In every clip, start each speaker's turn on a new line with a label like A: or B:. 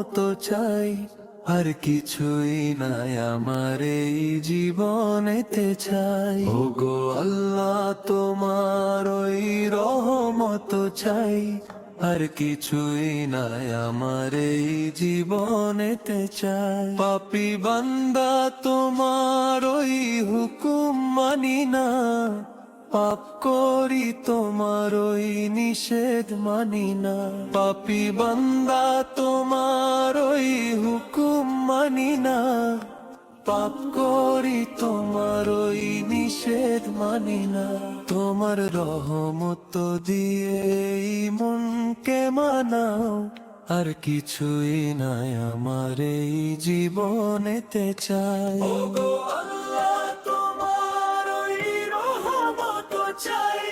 A: মতো চাই, আর কিছুই নাই আমার এই জীবনেতে চাই। ওগো আল্লাহ তোমার ওই রহমত চাই, আর কিছুই নাই আমার এই জীবনেতে চাই। পাপী বান্দা তোমার ওই হুকুম মানি না, পাপ করি তোমার ওই নিষেধ মানি না। পাপী বান্দা তোমার ওই হুকুম মানি না, পাপ করি তোমার ওই নিষেধ মানি না। তোমার রহমত দিয়ে এই মনকে মানাও, আর কিছুই নাই আমার এই জীবনেতে চাই। ওগো আল্লাহ তোমার ওই রহমত চাই,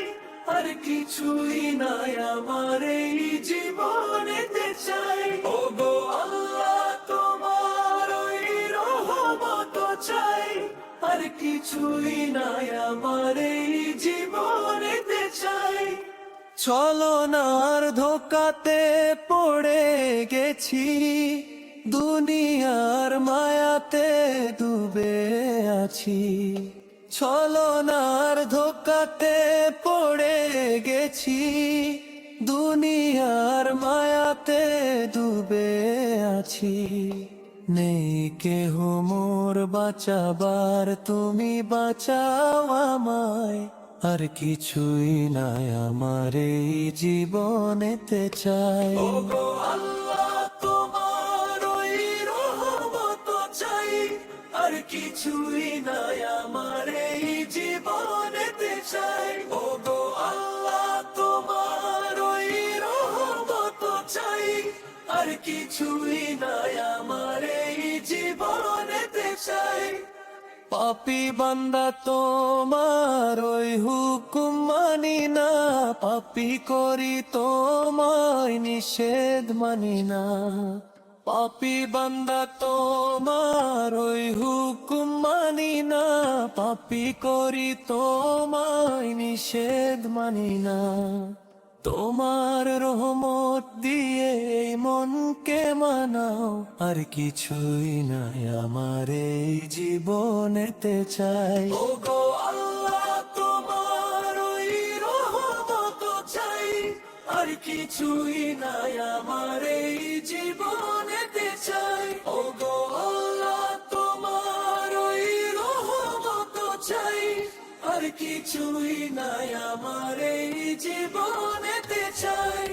A: আর কিছুই নাই আমার এই জীবনেতে চাই। ওগো আল্লাহ তোমার ওই রহমত চাই, আর কিছুই নাই আমার এই জীবনেতে চাই। ছলনার ধোকাতে পড়ে গেছি, দুনিয়ার মায়াতে ডুবে আছি। ছলনার ধোকাতে পড়ে গেছি, দুনিয়ার মায়াতে ডুবে আছি। নেই কেহ মোর বাঁচাবার, তুমি বাঁচাও আমায়, আর কিছুই নাই আমার এই জীবনেতে চাই। ওগো আল্লাহ তোমার ওই রহমত চাই, আর কিছুই নাই আমার এই জীবনেতে চাই। ওগো আল্লাহ তোমার ওই রহমত চাই, আর কিছুই নাই আমার এই জীবনেতে চাই। পাপী বান্দা তোমার ওই হুকুম মানি না, পাপী করি তোমায় নিষেধ মানি না। পাপী বান্দা তোমার ওই হুকুম মানি না, পাপী করি তোমায় নিষেধ মানি না। তোমার রহমত দিয়ে এই মনকে মানাও, আর কিছুই নাই আমার এই জীবনেতে চাই। ওগো আল্লাহ তোমার ওই রহমত চাই, আর কিছুই নাই আমার এই জীবনেতে চাই। ওগো আল্লাহ তোমার ওই রহমত চাই, আর কিছুই নাই আমার এই জীবনেতে চাই।